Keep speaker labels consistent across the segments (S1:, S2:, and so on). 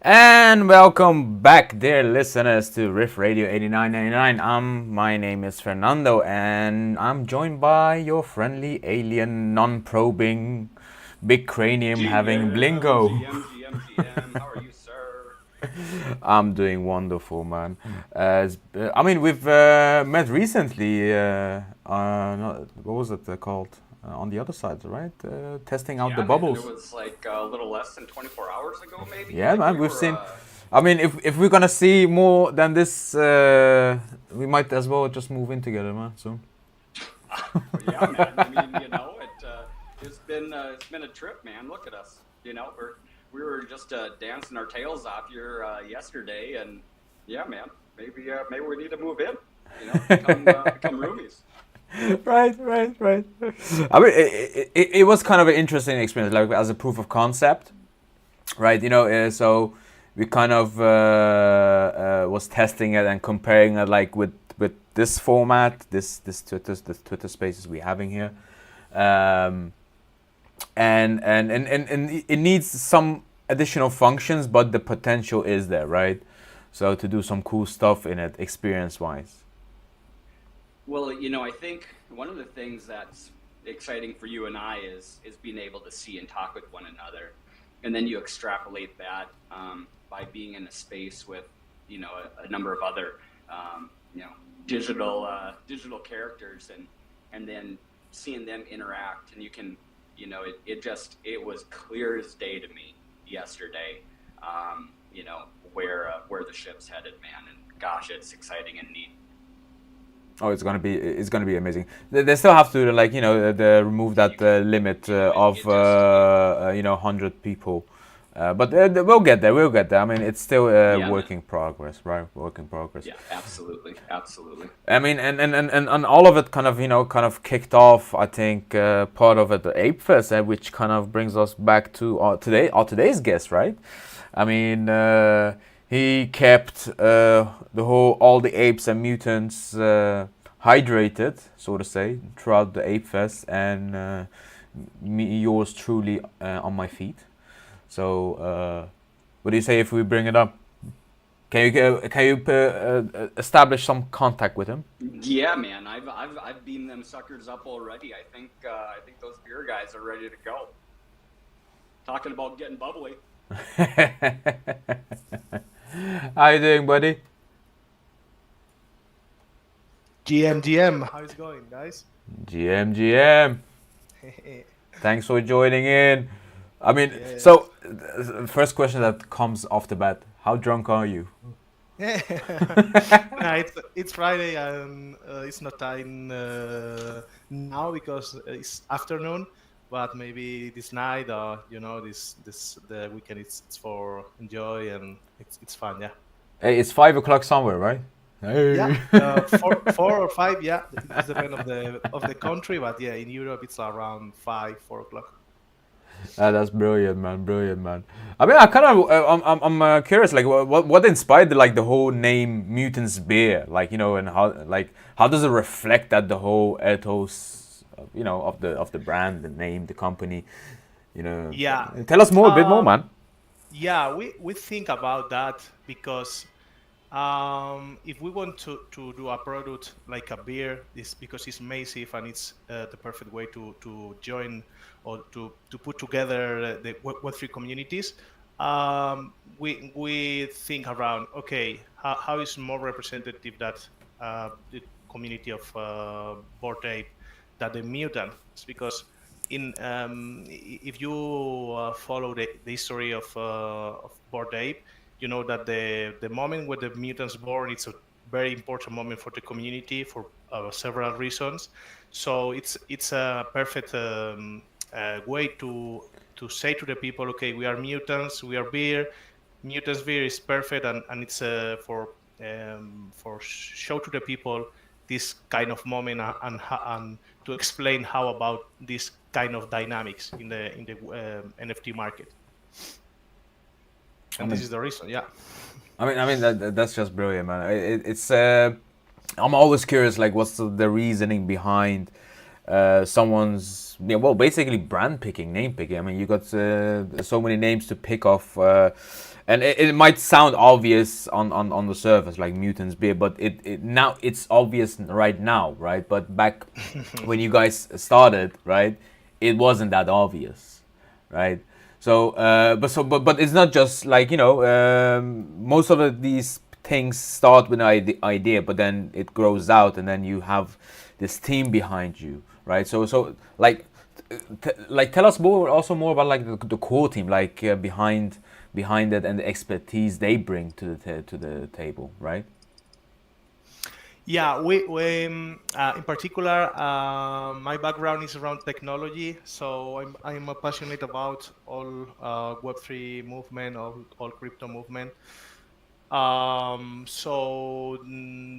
S1: And welcome back, dear listeners, to Riff Radio 8999. My name is Fernando, and I'm joined by your friendly alien, non-probing, big cranium having Blingo.
S2: How are you, sir?
S1: I'm doing wonderful, man. We've met recently. What was it called? On the other side, right? Testing out the
S2: Yeah, man, it
S1: bubbles.
S2: was like a little less than 24 hours ago, maybe.
S1: Yeah,
S2: Like
S1: man,
S2: we
S1: we've
S2: were,
S1: seen. If we're gonna see more than this, we might as well just move in together, man. Soon.
S2: yeah, man. I mean, it's been a trip, man. Look at us. We were just dancing our tails off here yesterday, and yeah, man. Maybe we need to move in. Become roomies.
S1: Right. It was kind of an interesting experience, like as a proof of concept, right? So we kind of was testing it and comparing it, like with this format, this Twitter Spaces we having here, um, and it needs some additional functions, but the potential is there, right? So to do some cool stuff in it, experience wise.
S2: Well, I think one of the things that's exciting for you and I is being able to see and talk with one another, and then you extrapolate that by being in a space with a number of other um, you know digital characters, and then seeing them interact, and you can it was clear as day to me yesterday, where the ship's headed, man, and gosh, it's exciting and neat.
S1: Oh, it's gonna be amazing. They still have to, like, remove that limit of
S2: It just it
S1: 100 people, but we'll get there. We'll get there. I mean, it's still a
S2: Yeah, man.
S1: work in progress, right? Work in progress.
S2: Yeah, absolutely.
S1: I mean, and all of it kind of kicked off. I think part of it, the Apefest, which kind of brings us back to today's guest, right? I mean, he kept all the apes and mutants hydrated, so to say, throughout the Apefest, and me, yours truly, on my feet. So, what do you say if we bring it up? Can you establish some contact with him?
S2: Yeah, man. I've beamed them suckers up already. I think those beer guys are ready to go. Talking about getting bubbly.
S1: How you doing, buddy?
S3: GM, how is it going, guys?
S1: GM.
S3: Yeah.
S1: Thanks for joining in. I mean, so first question that comes off the bat: how drunk are you?
S3: Nah, it's Friday and it's not time now because it's afternoon. But maybe this night or this the weekend it's for enjoy and it's fun. Yeah.
S1: Hey, it's 5 o'clock somewhere, right?
S3: Yeah.
S1: Hey.
S3: Four or five. Yeah. It depends of the country, but yeah, in Europe it's around 5, 4 o'clock.
S1: That's brilliant, man. Brilliant, man. I mean, I kind of, I'm curious, like, what inspired the whole name Mutants Beer, like, and how does it reflect that the whole ethos, of the brand, the name, the company,
S3: Yeah.
S1: Tell us more, a bit more,
S3: Um,
S1: man.
S3: yeah, we think about that because if we want to do a product like a beer, it's because it's massive and it's the perfect way to join or to put together the Web3 communities. We think around, okay, how is more representative that the community of Bored Ape that the mutant? It's because if you follow the history of Bored Ape, you know that the moment when the mutants born, it's a very important moment for the community for several reasons. So it's a perfect way to say to the people, okay, we are mutants, we are beer. Mutants beer is perfect, and it's for show to the people this kind of moment, and to explain how about this kind of dynamics in the NFT market.
S1: I
S3: And this
S1: mean,
S3: is the reason, yeah.
S1: that's just brilliant, man. It's I'm always curious, like, what's the reasoning behind someone's, yeah, well, basically brand picking, name picking. I mean, you got so many names to pick off, And it might sound obvious on the surface, like MutantsBeer, but it now it's obvious right now, right? But back when you guys started, right, it wasn't that obvious, right? But it's not just like, most of these things start with an idea, but then it grows out, and then you have this team behind you, right? So like tell us more about like the core team, like behind it, and the expertise they bring to the table, right?
S3: Yeah, we in particular, my background is around technology, so I'm passionate about all Web3 movement, all crypto movement.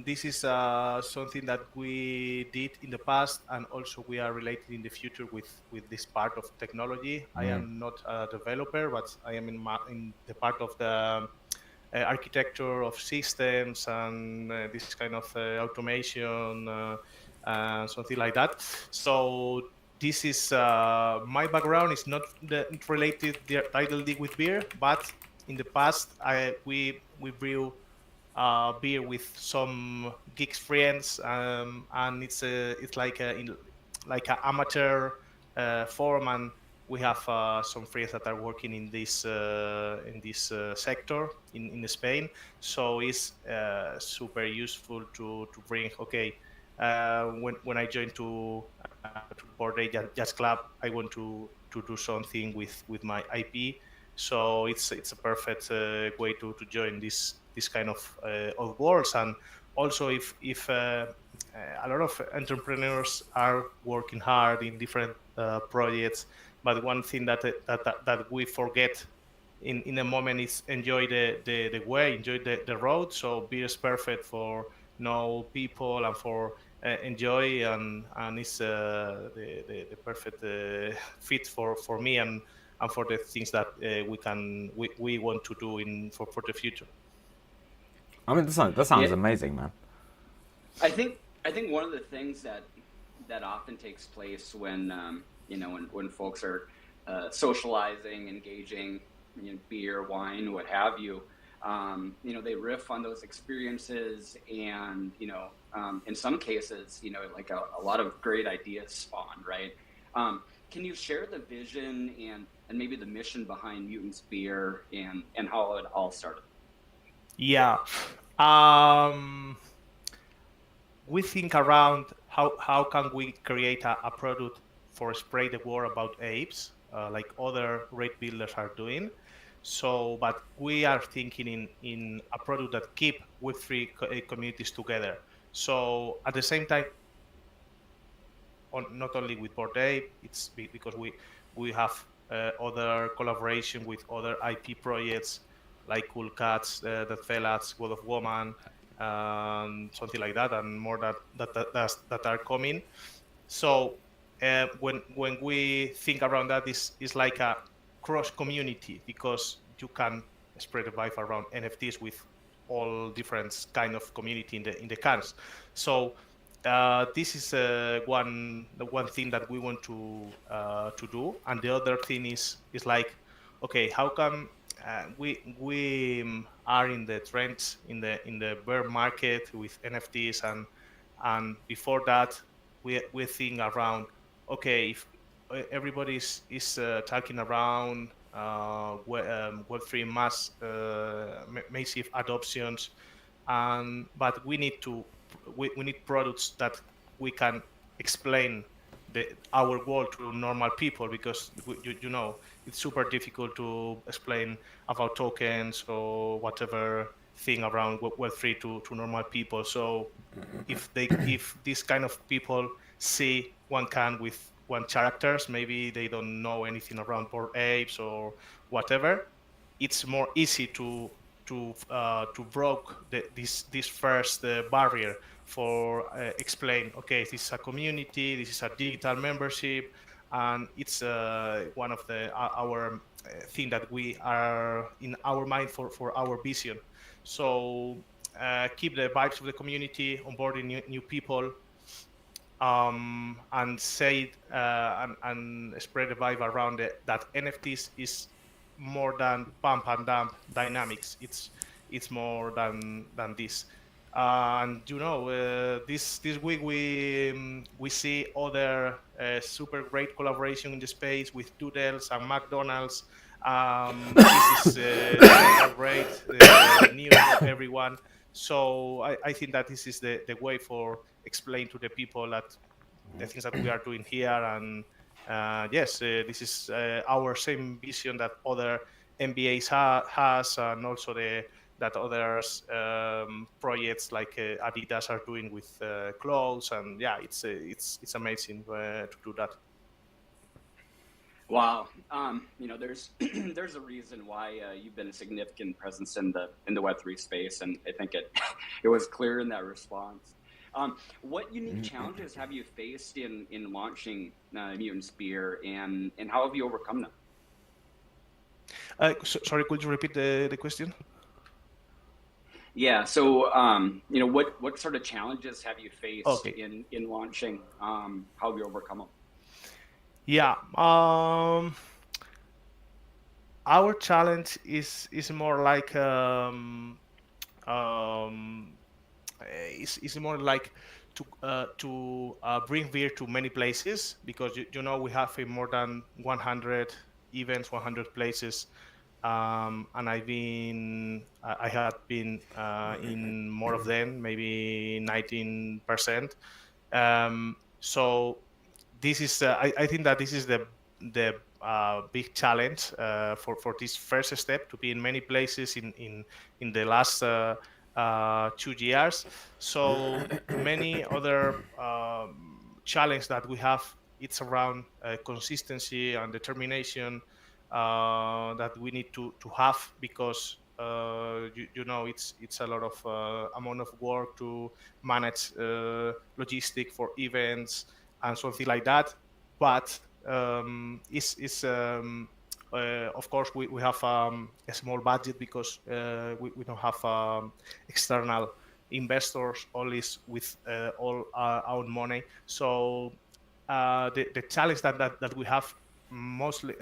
S3: This is something that we did in the past, and also we are related in the future with this part of technology. I am not a developer, but I am in the part of the architecture of systems and this kind of automation, something like that. So this is my background is not related directly with beer, but in the past we brew beer with some geeks friends, and it's like a amateur forum, and we have some friends that are working in this sector in Spain. So it's super useful to bring. Okay, when I joined to Board Jazz Club, I want to do something with my IP. So it's a perfect way to join this kind of worlds. And also, if a lot of entrepreneurs are working hard in different projects, but one thing that we forget in a moment is enjoy the way, enjoy the road. So beer is perfect for know people and for enjoy, and it's the perfect fit for me and for the things that we want to do for the future.
S1: I mean, that sounds
S2: Yeah,
S1: amazing, man.
S2: I think one of the things that often takes place when when folks are socializing, engaging, beer, wine, what have you, they riff on those experiences, and in some cases, like a lot of great ideas spawn, right? Can you share the vision and maybe the mission behind Mutants Beer and how it all started?
S3: Yeah. Um, we think around how can we create a product for spread the word about apes, like other rate builders are doing. So, but we are thinking in a product that keep Web3 communities together. So at the same time, not only with Bored Ape, it's because we have other collaboration with other IP projects like Cool Cats, The Fellas, God of Woman, something like that, and more that are coming. So when we think around that, is like a cross community, because you can spread the vibe around NFTs with all different kind of community in the cans. So this is the one thing that we want to do, and the other thing is like, okay, how come we are in the trends in the bear market with NFTs, and before that we think around, okay, if everybody is talking around Web3 massive adoptions, but we need products that we can explain our world to normal people, because it's super difficult to explain about tokens or whatever thing around Web3 to normal people. So if these kind of people see one can with one characters, maybe they don't know anything around board apes or whatever, it's more easy to broke this first barrier for explain, okay, this is a community, this is a digital membership, and it's one of our thing that we are in our mind for our vision. So keep the vibes of the community, onboarding new people, and say and spread the vibe around that NFTs is more than pump and dump dynamics. It's more than this. And this week we see other super great collaboration in the space with Doodles and McDonald's. This is super great news for everyone. So I think that this is the way for explain to the people that the things that we are doing here. And yes, this is our same vision that other MBAs has, and also that others projects like Adidas are doing with clothes. And yeah, it's amazing to do that.
S2: Wow. There's there's a reason why you've been a significant presence in the Web3 space, and I think it it was clear in that response. What unique challenges have you faced in launching MutantsBeer, and how have you overcome them?
S3: Sorry, could you repeat the question?
S2: Yeah. So, what sort of challenges have you faced
S3: Okay.
S2: in launching? How have you overcome them?
S3: Yeah. Our challenge is more like is more like to bring beer to many places, because we have more than 100 events, 100 places, and I had been in more of them, maybe 19%. So this is I think that this is the big challenge for this first step, to be in many places in the last 2 years. So many other challenge that we have, it's around consistency and determination that we need to have, because it's a lot of amount of work to manage logistic for events and something like that. But it's of course we have a small budget, because we don't have external investors, always with all our own money. So the challenge that we have, mostly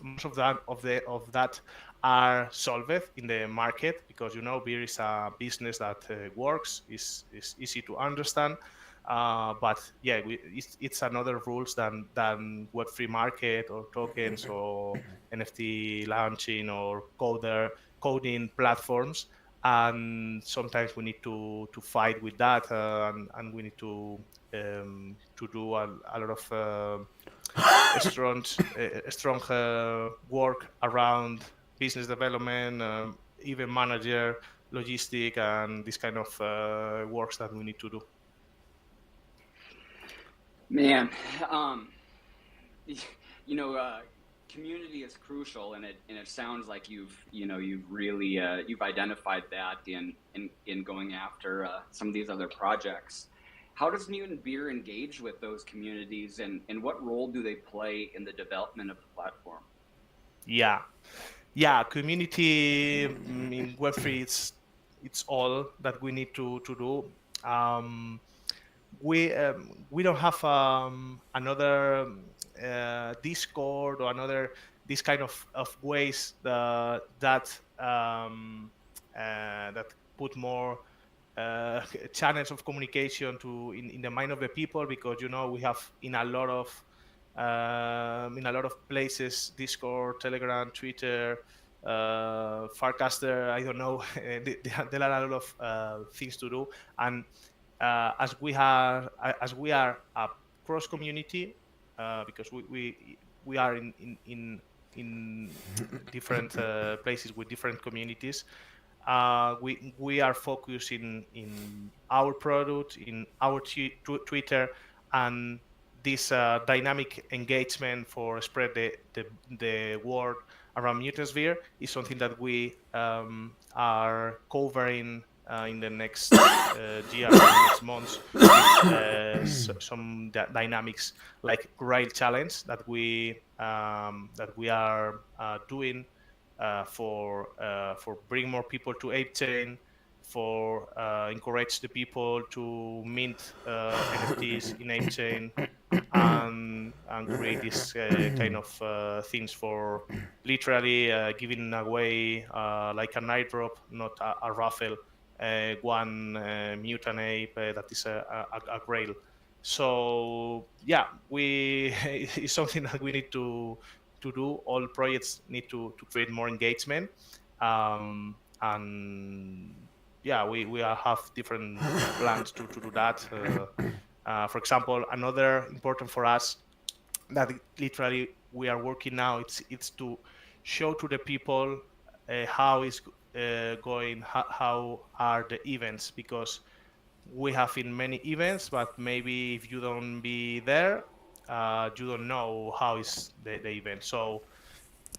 S3: most of that are solved in the market, because beer is a business that works, is easy to understand. But yeah, it's another rules than Web3 market or tokens or NFT launching or coding platforms. And sometimes we need to fight with that, and we need to do a lot of strong work around business development, even manager, logistic, and this kind of works that we need to do.
S2: Man, um, community is crucial, and it sounds like you've really you've identified that in going after some of these other projects. How does Mutant Beer engage with those communities, and what role do they play in the development of the platform?
S3: Yeah, community in Web3, it's all that we need to do. We don't have another Discord or another this kind of ways that put more channels of communication in the mind of the people, because we have in a lot of places, Discord, Telegram, Twitter, Farcaster, I don't know. There are a lot of things to do. And as we are a cross community, because we are in different places with different communities. We are focused in our product, in our Twitter, and this dynamic engagement for spread the word around MutantsBeer is something that we are covering in the next years, in the next months, with some dynamics like Rail Challenge that we are doing for bring more people to Ape Chain, for encourage the people to mint NFTs in ape chain and create this kind of things for literally giving away like an airdrop, not a raffle, one mutant ape that is a grail. So yeah, we it's something that we need to do. All projects need to create more engagement, and yeah, we have different plans to do that. For example, another important for us that literally we are working now, it's to show to the people how is going, how are the events, because we have in many events, but maybe if you don't be there, you don't know how is the event. So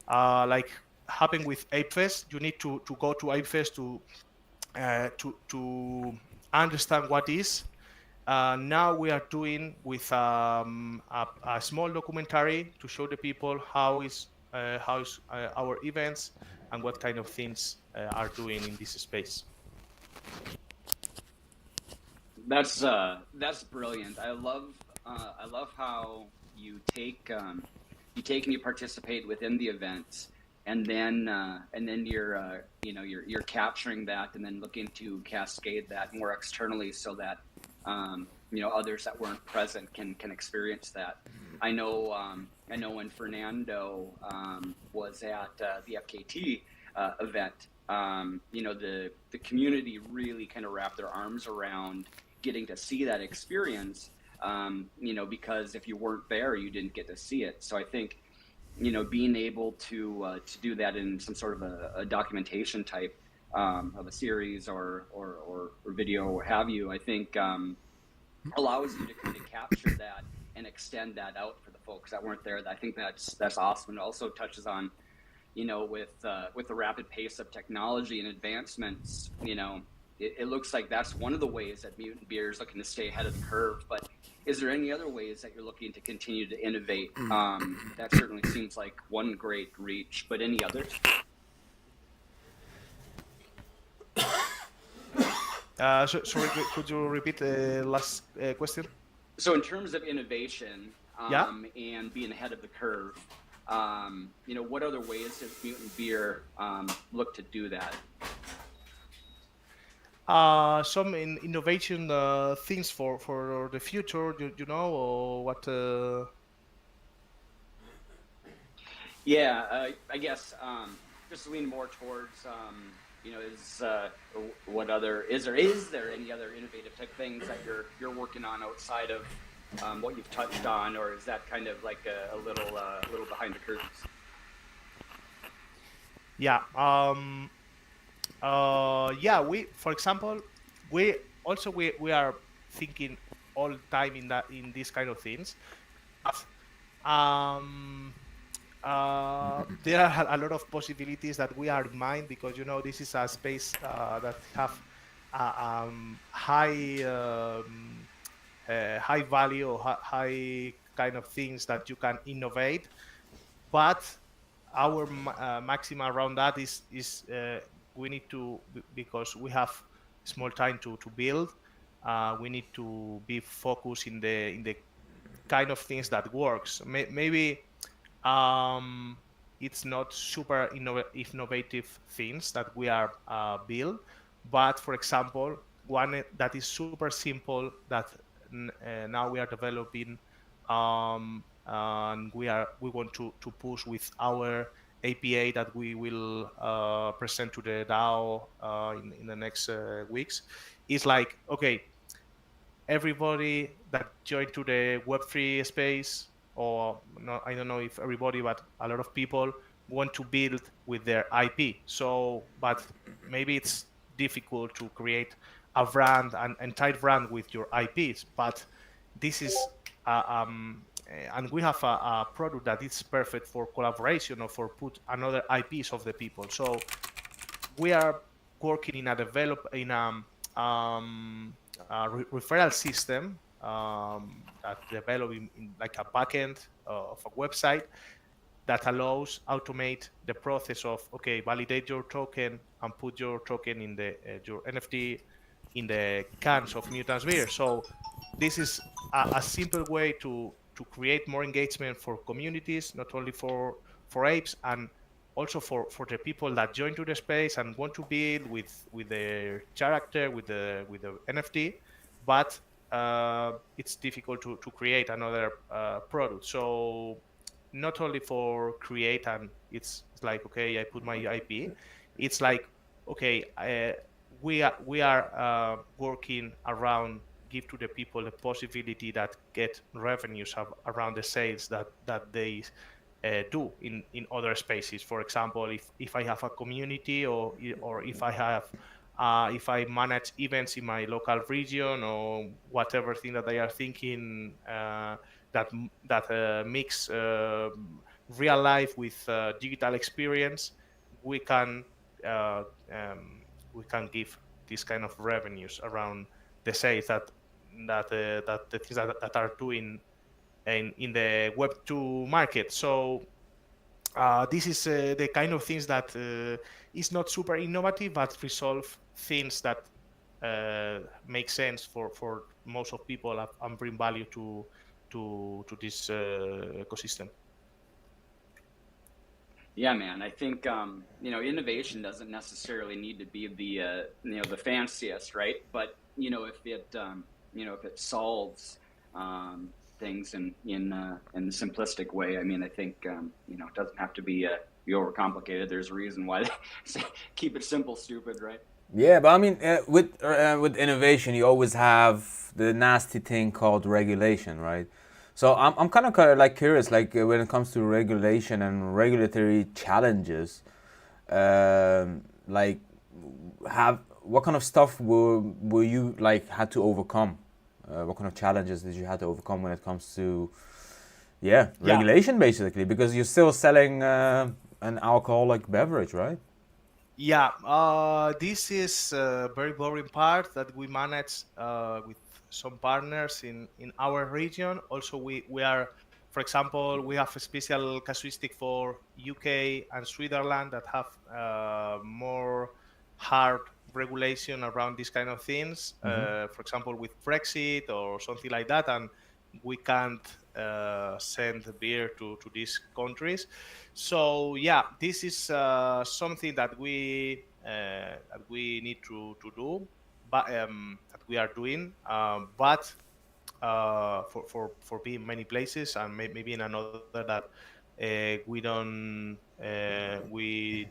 S3: like happened with Apefest, you need to go to Apefest to understand what is. Now we are doing with a small documentary to show the people how is our events and what kind of things are doing in this space.
S2: That's brilliant. I love how you take and you participate within the events, and then you're you're capturing that and then looking to cascade that more externally so that others that weren't present can experience that. I know when Fernando was at the FKT event, the community really kind of wrapped their arms around getting to see that experience, because if you weren't there, you didn't get to see it. So I think, being able to do that in some sort of a documentation type of a series or video or what have you, I think allows you to kind of capture that and extend that out for the folks that weren't there. I think that's awesome. It also touches on, with the rapid pace of technology and advancements, it looks like that's one of the ways that MutantsBeer is looking to stay ahead of the curve. But is there any other ways that you're looking to continue to innovate? That certainly seems like one great reach, but any others?
S3: Sorry, could you repeat the last question?
S2: So in terms of innovation,
S3: Yeah.
S2: and being ahead of the curve, what other ways does MutantsBeer look to do that?
S3: Some innovation things for the future, or what?
S2: Yeah, I guess just lean more towards, is there any other innovative type things that you're working on outside of what you've touched on, or is that kind of like a little behind the curtains?
S3: Yeah. Yeah. For example, we are thinking all the time in these kind of things. Um, there are a lot of possibilities that we are in mind, because this is a space that have high value or high kind of things that you can innovate, but our maxima around that is we need to, because we have small time to build. We need to be focused in the kind of things that works. Maybe it's not super innovative things that we are build, but for example, one that is super simple that now we are developing, and we want to push with our APA that we will present to the DAO in the next weeks. Is like, okay, everybody that joined to the Web3 space, or no, I don't know if everybody, but a lot of people want to build with their IP. So, but maybe it's difficult to create a brand, an entire brand with your IPs. But this is, and we have a product that is perfect for collaboration or for put another IPs of the people. So we are working in a referral system that develop in like a backend of a website that allows automate the process of, okay, validate your token and put your token in the your NFT in the cans of MutantsBeer. So this is a simple way to create more engagement for communities, not only for apes, and also for the people that join to the space and want to build with their character, with the NFT, but it's difficult to create another product. So not only for create, and it's like, okay, I put my IP. It's like, okay, we are working around give to the people the possibility that get revenues around the sales that they do in other spaces. For example, if I have a community, or if I manage events in my local region, or whatever thing that they are thinking, that mix real life with digital experience, we can uh, um, we can give this kind of revenues around the sales that the things that are doing in the Web2 market. So this is the kind of things that is not super innovative, but resolve things that make sense for most of people, and bring value to this ecosystem.
S2: Yeah, man. I think innovation doesn't necessarily need to be the fanciest, right? But if it solves things in the simplistic way, I mean, I think it doesn't have to be overcomplicated. There's a reason why they say keep it simple, stupid, right?
S1: Yeah, but I mean, with innovation, you always have the nasty thing called regulation, right? So I'm kind of like curious, like when it comes to regulation and regulatory challenges, like have what kind of stuff will you like had to overcome? What kind of challenges did you have to overcome when it comes to
S3: Yeah,
S1: regulation basically? Because you're still selling an alcoholic beverage, right?
S3: yeah. This is a very boring part that we manage with some partners in our region. Also, we are, for example, we have a special casuistic for UK and Switzerland that have more hard regulation around these kind of things.
S1: Mm-hmm.
S3: For example, with Brexit or something like that, and we can't send beer to these countries. So yeah, this is something that we need to do, but that we are doing, but for being many places, and maybe in another that we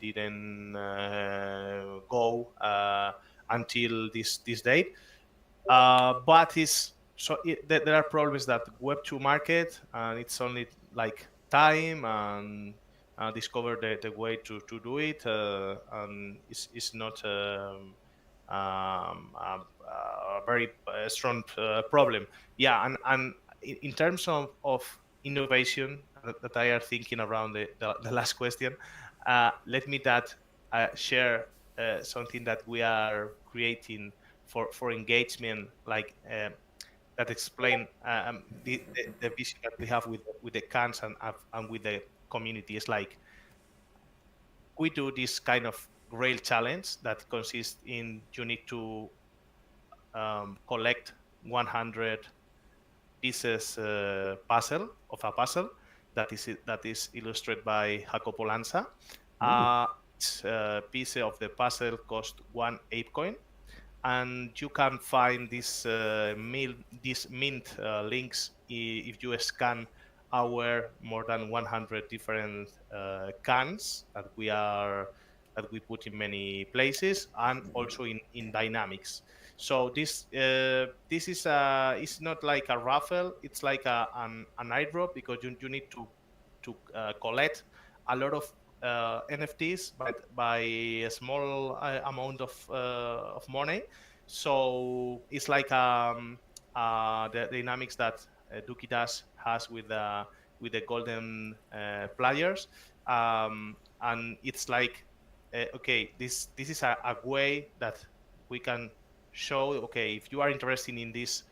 S3: didn't go until this date. But is so there are problems that Web2 market, and it's only like time and discover the way to do it, and it's not a very strong problem. Yeah, and in terms of innovation that I are thinking around the last question, let me that share something that we are creating for engagement, like that explain the vision that we have with the cans and with the community. Is like we do this kind of rail challenge that consists in you need to collect 100 pieces puzzle that is illustrated by Jacopo Lanza.
S1: Ooh.
S3: Each piece of the puzzle cost 1 ApeCoin, and you can find these mint links if you scan our more than 100 different cans that we put in many places, and also in dynamics. So this is not like a raffle, it's like an airdrop, because you need to collect a lot of NFTs by a small amount of money. So it's like the dynamics that Duki Dash has with the golden players, and it's like okay, this is a way that we can show, okay, if you are interested in this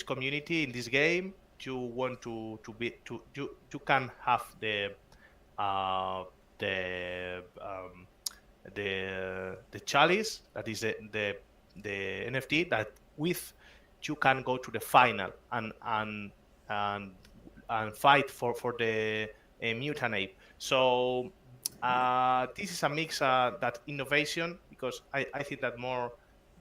S3: community, in this game, you want to be to you can have uh, the um, the chalice, that is the NFT that with you can go to the final and and fight for the mutant ape. So this is a mix that innovation, because I think that more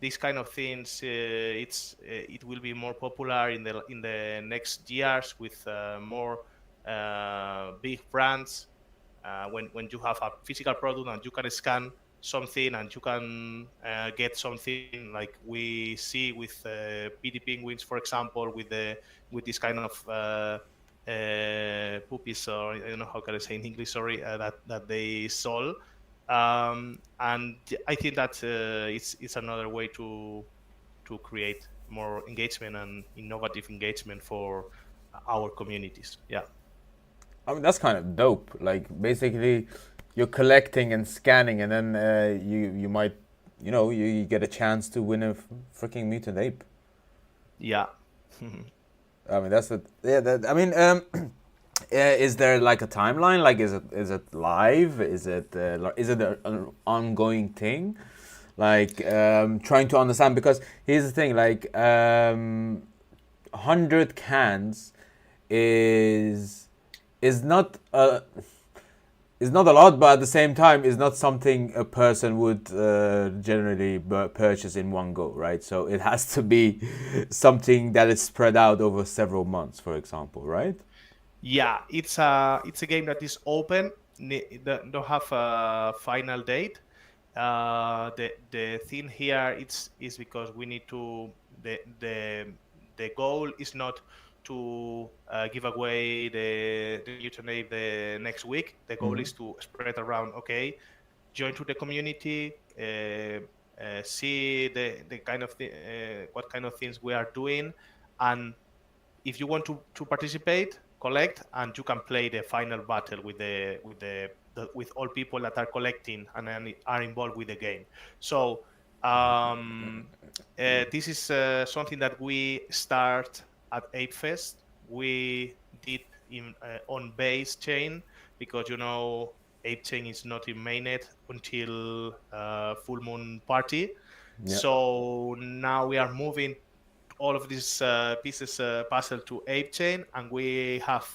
S3: these kind of things it will be more popular in the next years with more big brands, when you have a physical product and you can scan something and you can get something like we see with PD penguins, for example, with this kind of puppies, or I don't know how can I say in English, sorry, that they sold. And I think that it's another way to create more engagement and innovative engagement for our communities. Yeah.
S1: I mean, that's kind of dope. Like, basically, you're collecting and scanning, and then you might, you get a chance to win a freaking mutant ape.
S3: Yeah.
S1: I mean, that's it. Yeah, I mean, is there like a timeline? Like, is it live? Is it an ongoing thing? Like, trying to understand, because here's the thing. Like, 100 cans is not is not a lot, but at the same time is not something a person would generally purchase in one go, right? So it has to be something that is spread out over several months, for example, right?
S3: Yeah, it's a game that is open. Don't have a final date. The thing here is because we need to the goal is not to give away the mutant ape the next week. The goal is to spread around. Okay, join to the community. See the kind of what kind of things we are doing, and if you want to participate, collect, and you can play the final battle with all people that are collecting and are involved with the game. So this is something that we start at Apefest. We did in on base chain, because Ape chain is not in mainnet until full moon party.
S1: Yeah.
S3: So now we are moving all of these pieces puzzle to Ape Chain, and we have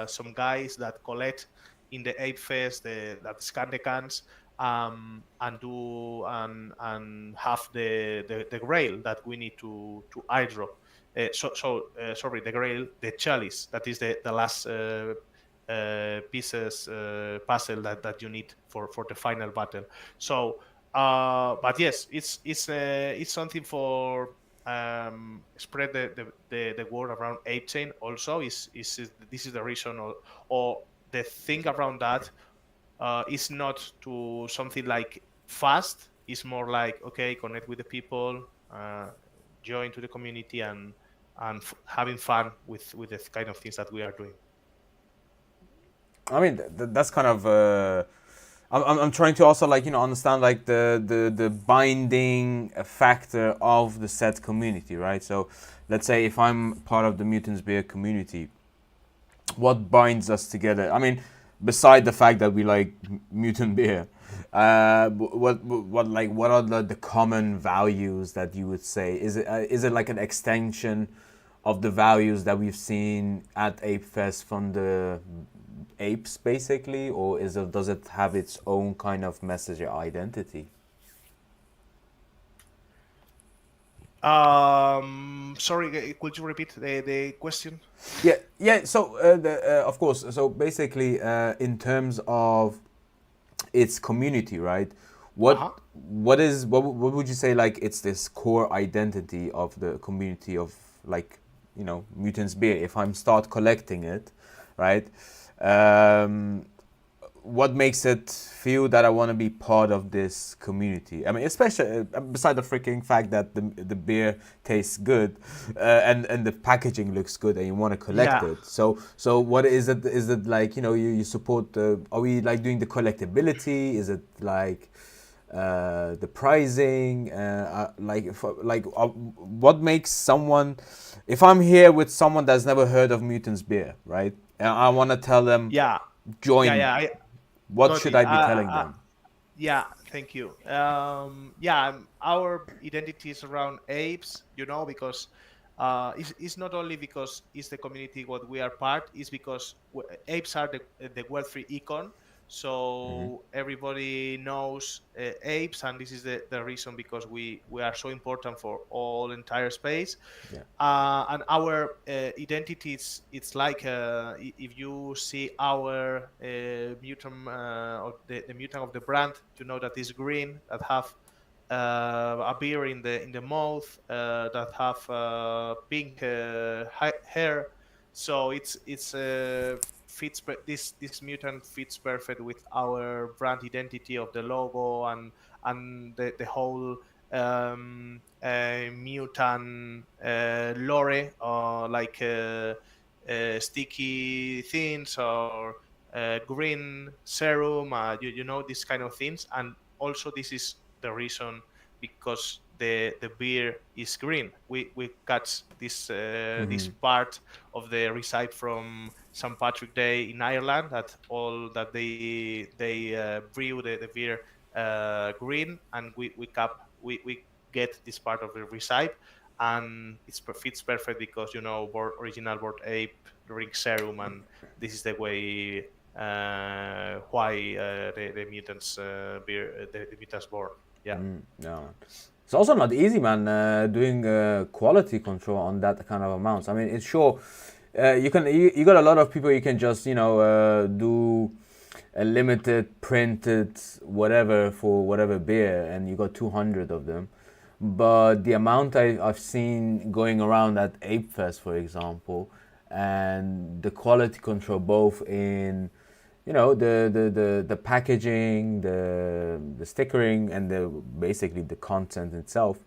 S3: some guys that collect in the Ape Fest, that scan the cans, and do and have the grail that we need to airdrop. Sorry, the grail, the chalice, that is the last pieces puzzle that you need for the final battle. So but yes, it's something for spread the word around Ape Chain. Also, is this is the reason, or the thing around that is not to something like fast. It's more like, okay, connect with the people, join to the community, and having fun with the kind of things that we are doing.
S1: I mean, that's kind of. I'm trying to also understand the binding factor of the said community, right? So, let's say if I'm part of the MutantsBeer community, what binds us together? I mean, beside the fact that we like mutant beer, what are the common values that you would say? Is it like an extension of the values that we've seen at Apefest from the apes, basically, or does it have its own kind of message or identity?
S3: Sorry, could you repeat the question?
S1: Yeah. So, of course. So basically, in terms of its community, right? What would you say, like, it's this core identity of the community of, like, MutantsBeer? If I'm start collecting it, right? What makes it feel that I want to be part of this community? I mean, especially beside the freaking fact that the beer tastes good, and the packaging looks good, and you want to collect it. So what is it? Is it like, you support the? Are we like doing the collectability? Is it like the pricing? What makes someone? If I'm here with someone that's never heard of MutantsBeer, right? And I want to tell them,
S3: Yeah,
S1: join?
S3: yeah, I
S1: What
S3: got
S1: should
S3: it.
S1: I be telling them?
S3: Yeah, thank you. Yeah, our identity is around apes, because it's not only because it's the community what we are part, it's because apes are the Web3 icon.
S1: Hmm.
S3: So everybody knows apes, and this is the reason because we are so important for all entire space.
S1: Yeah.
S3: And our identity, it's like if you see our mutant of the mutant of the brand, that is green, that have a beer in the mouth, that have pink hair. So it's this mutant fits perfect with our brand identity of the logo and the whole mutant lore, or like sticky things, or green serum, these kind of things. And also this is the reason because the beer is green. We got this
S1: Hmm.
S3: part of the recipe from St. Patrick Day in Ireland, that all that they brew the beer green, and we get this part of the recipe, and fits perfect because original board ape drink serum, and this is the way why the mutants beer the mutants born. Yeah.
S1: Yeah, man. It's also not easy, man, doing quality control on that kind of amounts. I mean, it's sure you got a lot of people you can just do a limited printed whatever for whatever beer, and you got 200 of them. But the amount I've seen going around at Apefest, for example, and the quality control both in the packaging, the stickering, and the basically the content itself.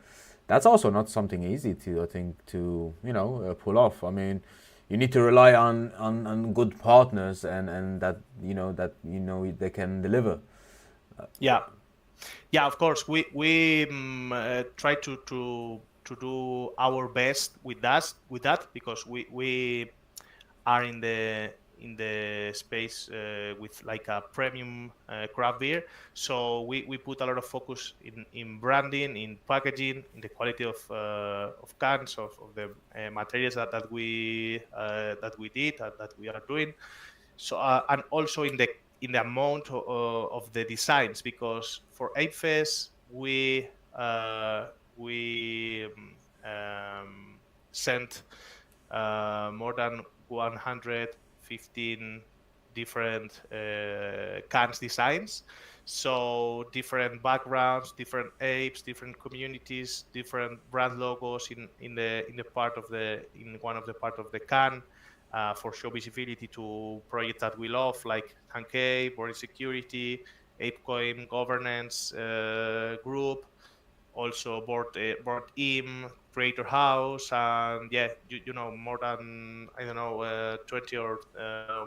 S1: That's also not something easy to, I think, to pull off. I mean, you need to rely on good partners, and that they can deliver.
S3: Yeah. Yeah, of course, we try to do our best with that because we are in the space with like a premium craft beer. So we put a lot of focus in branding, in packaging, in the quality of cans, of the materials that we did, that we are doing. So and also in the amount of the designs, because for Apefest we sent more than 115 different cans designs. So different backgrounds, different apes, different communities, different brand logos in the part of in one of the part of the can, for show visibility to projects that we love, like Tankei, Board Security, ApeCoin Governance Group, also board im creator house, and yeah, more than, I don't know, 20 or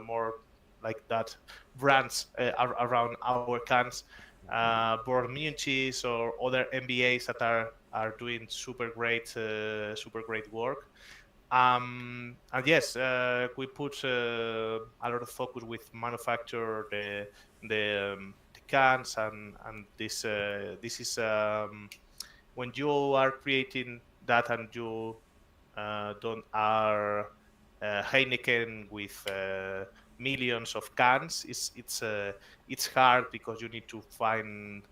S3: more like that brands around our cans, board communities or other mbas that are doing super great work. And yes, we put a lot of focus with manufacture the cans, and this is when you are creating that, and you don't are Heineken with millions of cans. It's hard because you need to find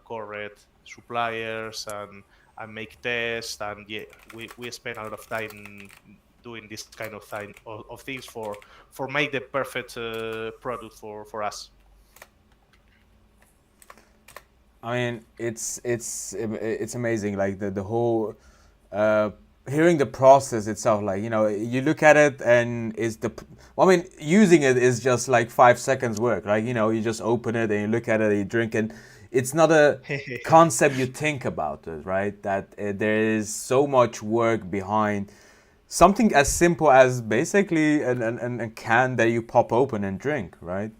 S3: correct suppliers, and make tests, and yeah, we spend a lot of time doing this kind of of things for make the perfect product for us.
S1: I mean, it's amazing. Like the whole uh, hearing the process itself. Like you look at it and it's well, I mean, using it is just like 5 seconds work. Like you just open it and you look at it, and you drink it. It's not a concept you think about it, right? That there is so much work behind something as simple as basically a can that you pop open and drink, right?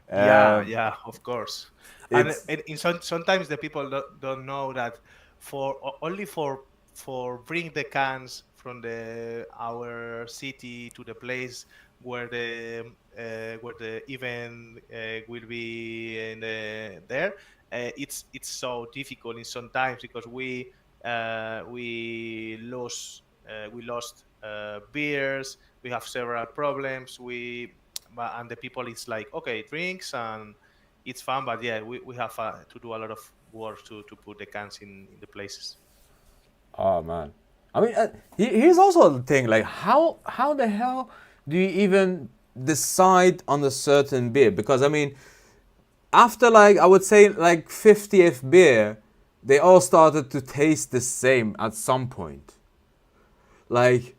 S3: Yeah,
S1: Uh,
S3: yeah, of course.
S1: it's
S3: And sometimes the people don't know that only for bring the cans from the our city to the place where the event will be in there. It's so difficult in sometimes because we lost beers. We have several problems. And the people, it's like, okay, drinks and it's fun, but yeah, we have to do a lot of work to put the cans in the places.
S1: Oh man, I mean, here's also the thing. Like, how the hell do you even decide on a certain beer? Because I mean, after like I would say like 50th beer, they all started to taste the same at some point. Like,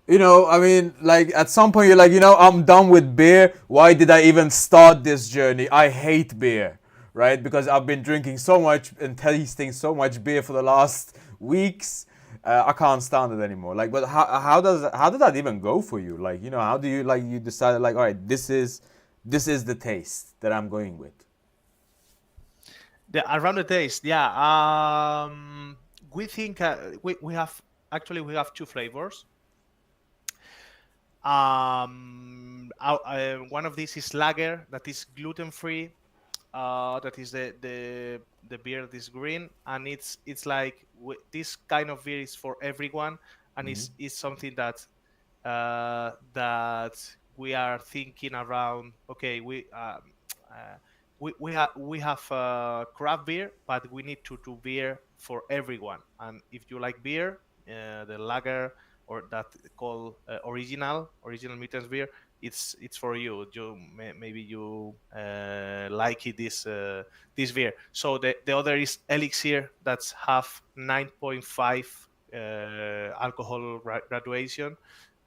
S1: I mean, like at some point you're like, I'm done with beer. Why did I even start this journey? I hate beer, right? Because I've been drinking so much and tasting so much beer for the last weeks. I can't stand it anymore. Like, but how did that even go for you? Like, how do you like you decided like, all right, this is the taste that I'm going with.
S3: Around the taste, yeah. We think we have actually we have two flavors. One of these is lager, that is gluten free. That is the beer that is green, and it's like this kind of beer is for everyone, and it's something that we are thinking around. Okay, uh, we have craft beer, but we need to do beer for everyone. And if you like beer, the lager or that called original Mutants beer, it's for you. Maybe you like it, this beer. So the other is elixir, that's have 9.5 alcohol graduation.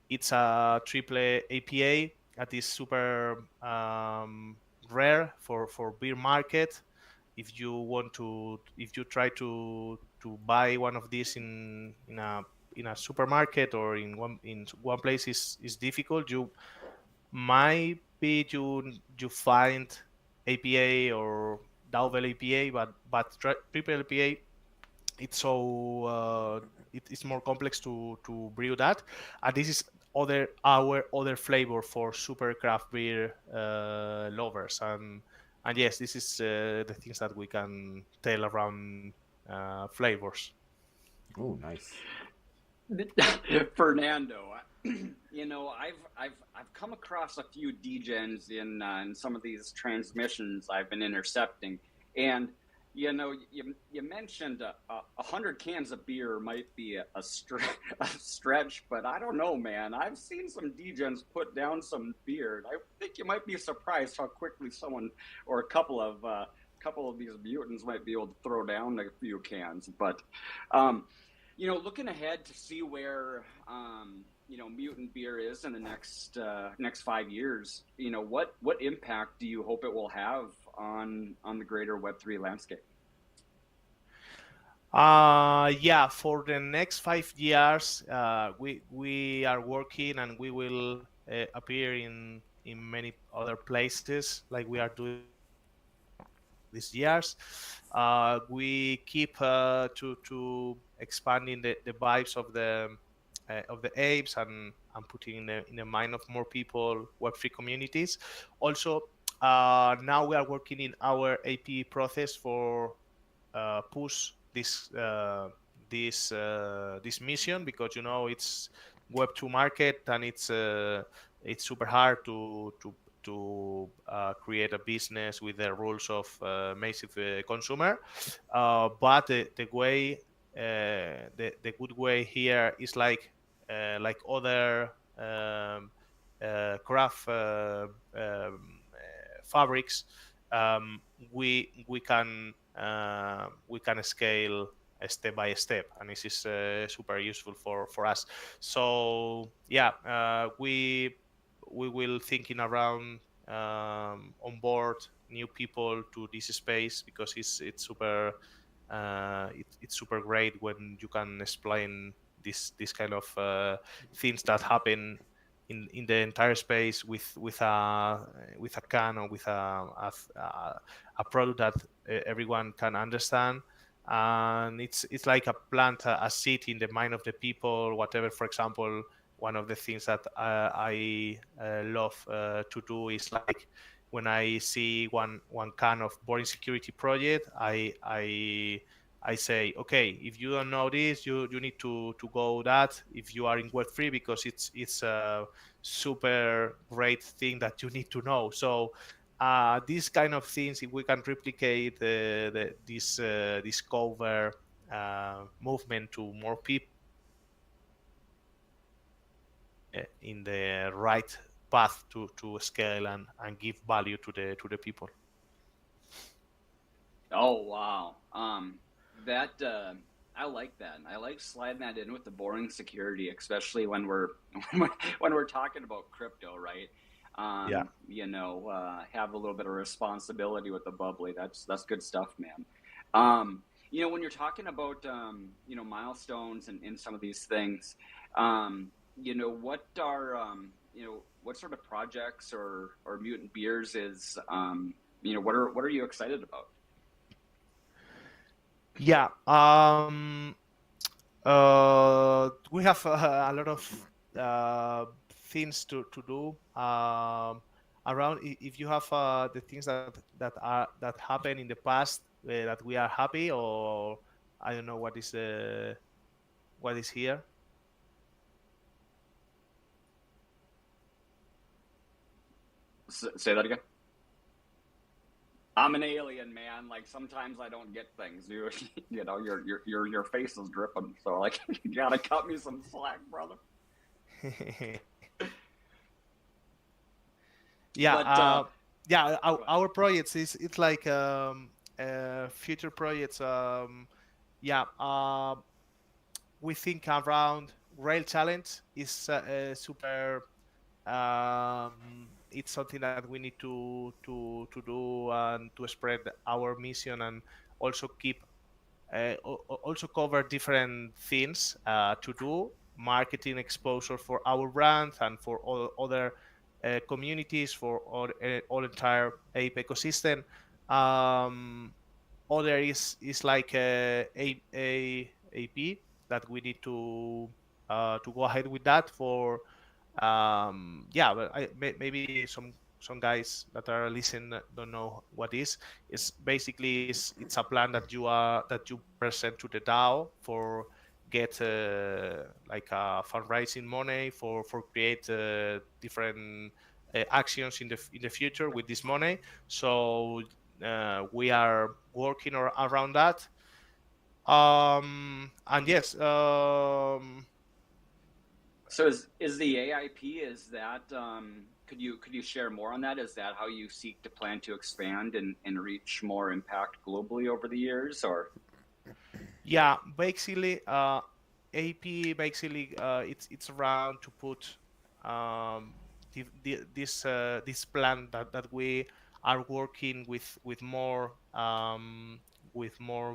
S3: It's a triple APA that is super rare for beer market. If you try to buy one of these in a supermarket or in one place, is difficult. You might be you find APA or double APA, but triple APA, it's so it's more complex to brew that. And this is our other flavor for super craft beer lovers. And yes, this is the things that we can tell around flavors.
S1: Oh, nice.
S2: Fernando, I've come across a few degens in some of these transmissions I've been intercepting, and you mentioned 100 cans of beer might be a stretch, but I don't know, man. I've seen some degens put down some beer, and I think you might be surprised how quickly someone or a couple of these mutants might be able to throw down a few cans, but. Looking ahead to see where mutant beer is in the next 5 years. What impact do you hope it will have on the greater Web3 landscape?
S3: Yeah, for the next 5 years, we are working, and we will appear in many other places like we are doing these years. We keep to expanding the vibes of the apes, and putting in the mind of more people Web3 communities. Also, now we are working in our AP process for push this mission, because it's Web2 market, and it's super hard to create a business with the rules of massive consumer. But the good way here is like other craft fabrics. We can scale step by step, and this is super useful for us. So yeah, we will thinking around onboard new people to this space, because it's super it's super great when you can explain this kind of things that happen in the entire space with a can, or with a product that everyone can understand. And it's like a plant a seed in the mind of the people, whatever. For example, one of the things that I love to do is like when I see one kind of boring security project, I say, okay, if you don't know this, you need to go that if you are in Web3 because it's a super great thing that you need to know. So these kind of things, if we can replicate this cover movement to more people in the right path to scale and give value to the people.
S2: Oh wow. That I like that. I like sliding that in with the boring security, especially when we're when we're talking about crypto, right?
S3: Yeah.
S2: Have a little bit of responsibility with the bubbly. That's good stuff, man. When you're talking about milestones and some of these things, what are what sort of projects or mutant beers is what are you excited about?
S3: Yeah. We have a lot of things to do around. If you have the things that happen in the past that we are happy, or I don't know what is here.
S2: Say that again. I'm an alien, man. Like sometimes I don't get things. Your face is dripping, so like you gotta cut me some slack, brother.
S3: Yeah.
S2: But
S3: Yeah. Our projects is it's like future projects. Yeah. We think around rail challenge is super. It's something that we need to do and to spread our mission and also keep also cover different things to do marketing exposure for our brand and for all other communities for all entire ape ecosystem. um, Other is like AP that we need to go ahead with that for yeah, but maybe some guys that are listening don't know what is. It's basically it's a plan that you present to the DAO for get like fundraising money for create different actions in the future with this money. So we are working around that. And yes.
S2: so is the AIP, is that could you share more on that? Is that how you seek to plan to expand and reach more impact globally over the years, or?
S3: Yeah, basically, AP basically it's around to put this plan that we are working with more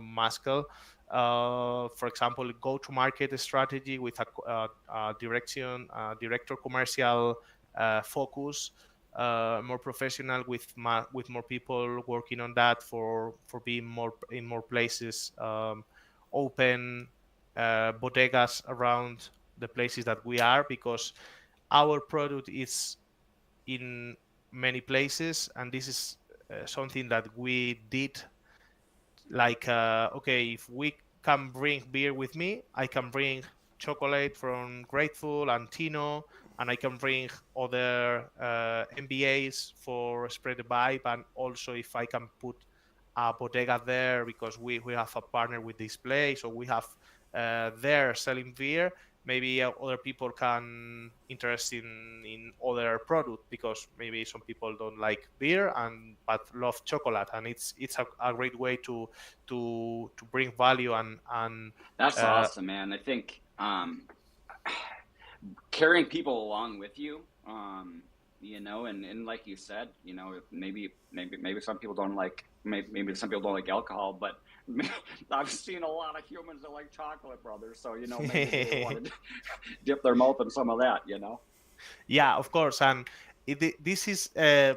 S3: muscle. For example, go to market strategy with a director commercial focus. More professional with more people working on that for being more in more places. Open bodegas around the places that we are because our product is in many places, and this is something that we did like okay, if we can bring beer with me, I can bring chocolate from Grateful and Tino, and I can bring other MBAs for spread the vibe, and also if I can put a bodega there because we have a partner with this place, or we have there selling beer, maybe other people can interest in other product because maybe some people don't like beer and but love chocolate, and it's a great way to bring value and
S2: That's awesome, man. I think carrying people along with you, and like you said, maybe some people don't like maybe some people don't like alcohol, but I've seen a lot of humans that like chocolate, brother. So maybe they want to dip their mouth in some of that.
S3: Yeah, of course. And this is I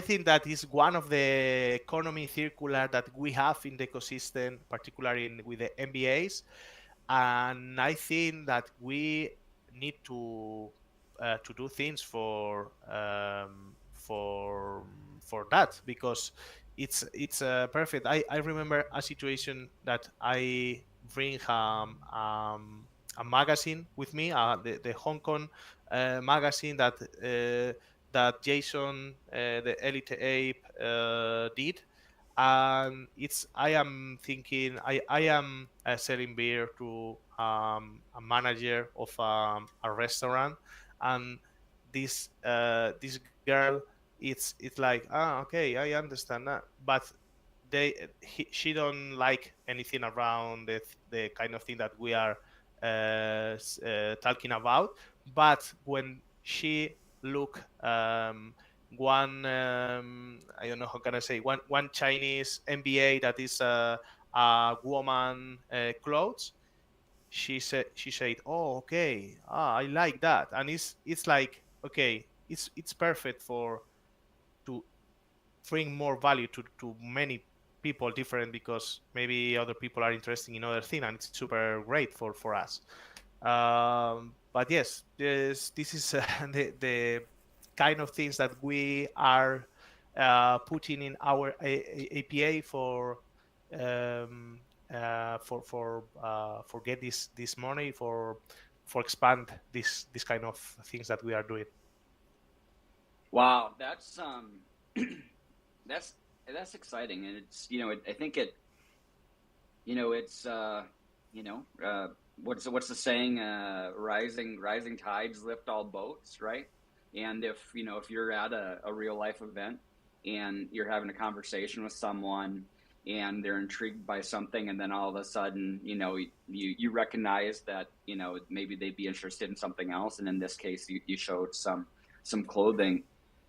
S3: think that is one of the economy circular that we have in the ecosystem, particularly with the MBAs. And I think that we need to do things for that, because it's perfect. I remember a situation that I bring a magazine with me, the Hong Kong magazine that Jason, the Elite Ape, did. And it's I am thinking I am selling beer to a manager of a restaurant, and this girl, it's like, okay, I understand that, but she don't like anything around the kind of thing that we are talking about. But when she look one I don't know how can I say, one Chinese MBA that is a woman clothes, she said, oh, okay, I like that. And it's like, okay, it's perfect for to bring more value to many people different, because maybe other people are interested in other thing, and it's super great for us. But yes, this is the kind of things that we are putting in our APA for get this money for expand this kind of things that we are doing.
S2: Wow, that's that's exciting, and it's I think it's what's the saying, rising tides lift all boats, right? And if if you're at a real life event and you're having a conversation with someone and they're intrigued by something, and then all of a sudden you recognize that maybe they'd be interested in something else, and in this case you showed some clothing.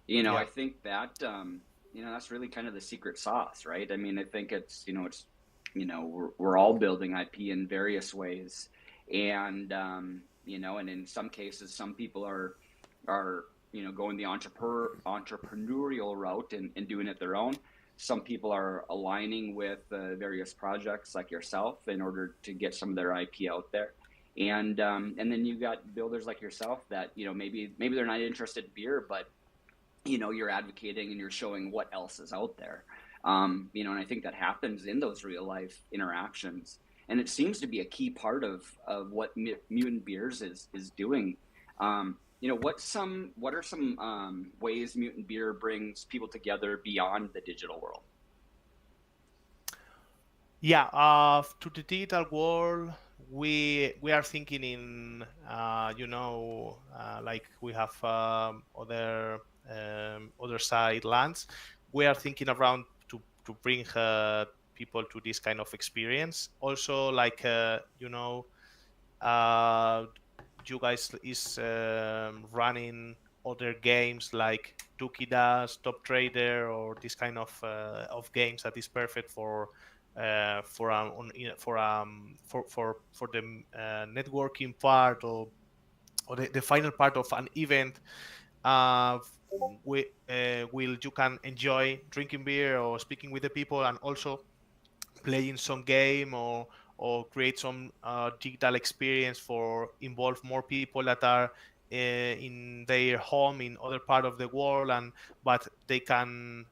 S2: I
S3: Yeah.
S2: think that that's really kind of the secret sauce, right? I mean, I think it's we're all building IP in various ways, and and in some cases, some people are going the entrepreneurial route and doing it their own. Some people are aligning with various projects like yourself in order to get some of their IP out there. And then you got builders like yourself that maybe they're not interested in beer, but you're advocating and you're showing what else is out there. And I think that happens in those real life interactions, and it seems to be a key part of what Mutant Beers is doing. What are some ways Mutant Beer brings people together beyond the digital world?
S3: Yeah, to the digital world, we are thinking in like we have other side lands. We are thinking around to bring people to this kind of experience. Also, like uh, you guys is running other games like Tuki Dash, Top Trader, or this kind of games that is perfect for the networking part, or the final part of an event. Uh, will you can enjoy drinking beer or speaking with the people, and also playing some game, or create some digital experience for involve more people that are in their home in other part of the world, and but they can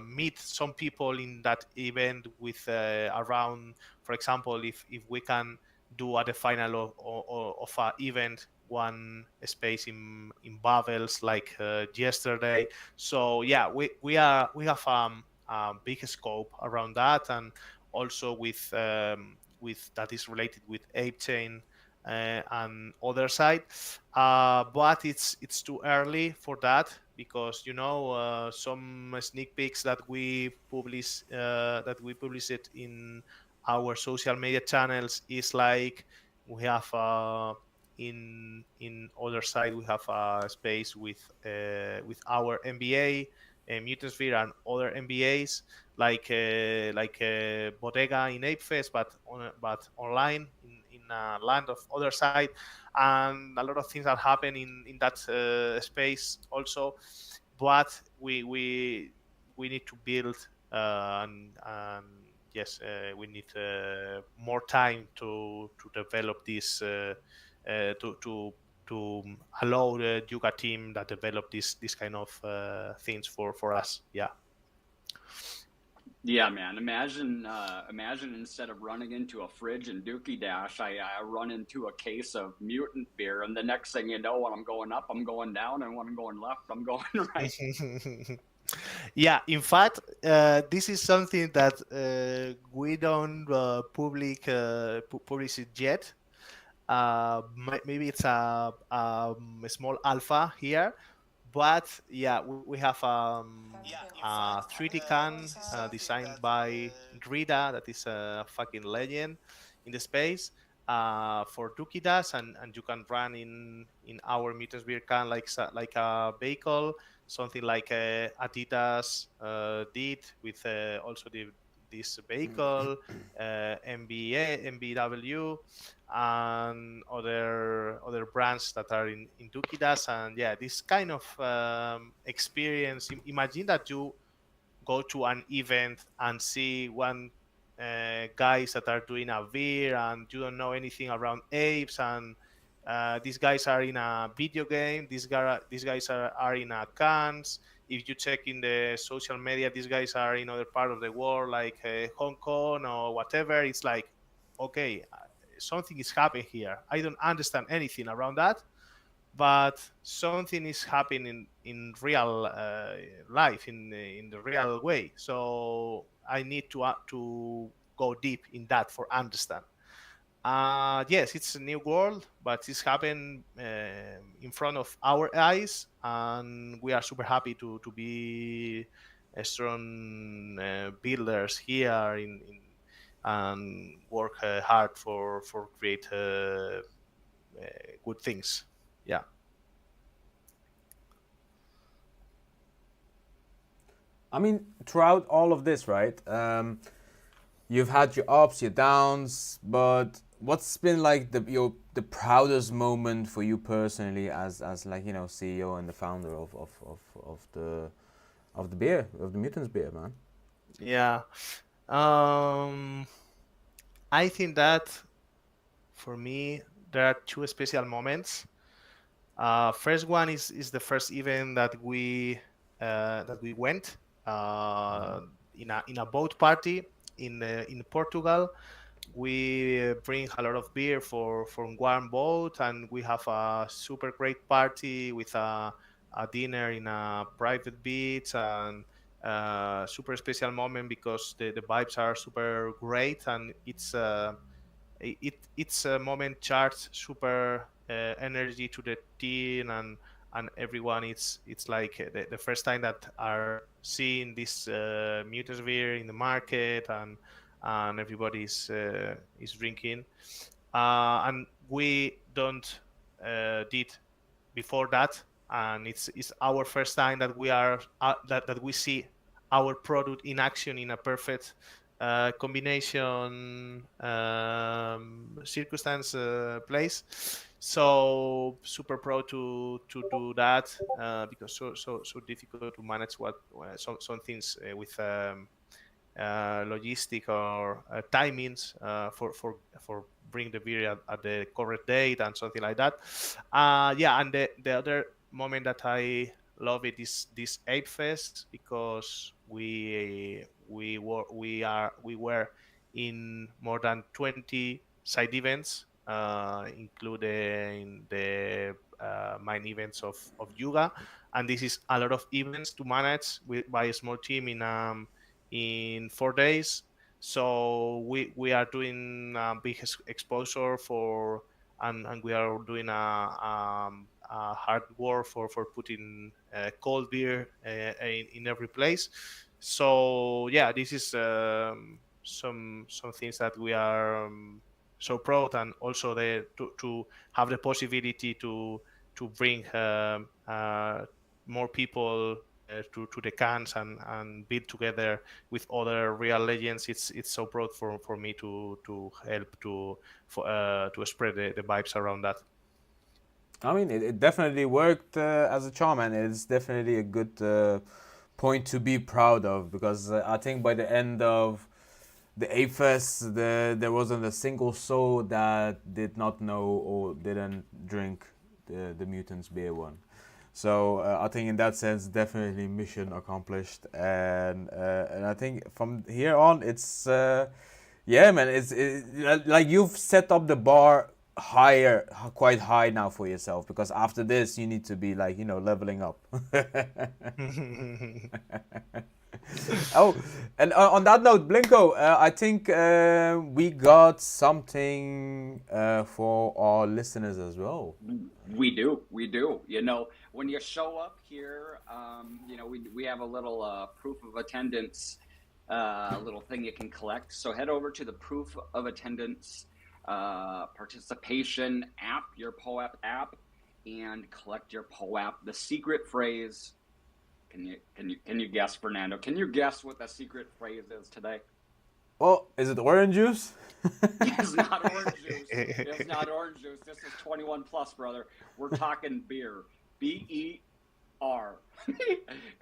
S3: meet some people in that event with around, for example, if we can do at the final of a event one space in Bubbles like yesterday. So yeah, we have a big scope around that, and also with that is related with Ape Chain and other side. But it's too early for that, because some sneak peeks that we publish it in our social media channels is like we have in other side we have a space with our MBA, MutantsBeer, and other MBAs like Bodega in Apefest, but online in a land of other side, and a lot of things that happen in that space also. But we need to build, and yes, we need more time to develop this, to allow the Yuga team that develop this kind of things for us. Yeah.
S2: Yeah, man. Imagine instead of running into a fridge and Dookie Dash, I run into a case of mutant beer, and the next thing you know, when I'm going up, I'm going down, and when I'm going left, I'm going right.
S3: Yeah, in fact, this is something that we don't publish it yet. Maybe it's a small alpha here, but yeah, we have a 3D can designed by Grida, that is a fucking legend in the space, for Dukidas, and you can run in our MutantsBeer can like a vehicle, something like Adidas did with also this vehicle, MBW, and other brands that are in Dukidas. And yeah, this kind of experience. Imagine that you go to an event and see one guys that are doing a beer, and you don't know anything around apes, and these guys are in a video game, these guys are in a cans. If you check in the social media, these guys are in other part of the world, like Hong Kong or whatever. It's like, okay, something is happening here. I don't understand anything around that, but something is happening in real life, in the real way. So I need to go deep in that for understand. Yes, it's a new world, but it's happened in front of our eyes, and we are super happy to be strong builders here and work hard for create good things. Yeah.
S1: I mean, throughout all of this, right? You've had your ups, your downs, but what's been like the proudest moment for you personally as like CEO and the founder of the beer, of the Mutants beer, man?
S3: Yeah. Um, I think that for me there are two special moments. First one is the first event that we went in a boat party in Portugal. We bring a lot of beer for from one boat, and we have a super great party with a dinner in a private beach, and super special moment because the vibes are super great, and it's a moment charged super energy to the team, and everyone. It's like the first time that are seeing this MutantsBeer in the market, and everybody is drinking, and we don't did before that, and it's our first time that we are that we see our product in action in a perfect combination circumstance place. So super proud to do that, because so difficult to manage what some things with logistic or timings for bring the beer at the correct date and something like that. Yeah, and the other moment that I love it is this Apefest, because we were in more than 20 side events, including the main events of Yuga, and this is a lot of events to manage by a small team in 4 days. So we are doing big exposure for, and we are doing a hard work for putting cold beer in every place. So yeah, this is some things that we are so proud, and also to have the possibility to bring more people to the cans, and build together with other real legends. It's so proud for me to help to spread the vibes around that.
S1: I mean, it definitely worked as a charm, and it's definitely a good point to be proud of, because I think by the end of the Apefest, there wasn't a single soul that did not know or didn't drink the Mutants Beer one. So I think in that sense, definitely mission accomplished, and I think from here on, it's yeah, man, like you've set up the bar higher, quite high now for yourself, because after this you need to be like leveling up. Oh, and on that note, Blinko, I think we got something for our listeners as well.
S2: We do. When you show up here, we have a little proof of attendance, little thing you can collect. So head over to the proof of attendance participation app, your POAP app, and collect your POAP. The secret phrase. Can you guess, Fernando? Can you guess what the secret phrase is today?
S1: Oh, is it orange juice?
S2: It's not orange juice. It's not orange juice. This is 21 plus, brother. We're talking beer. B-E-R.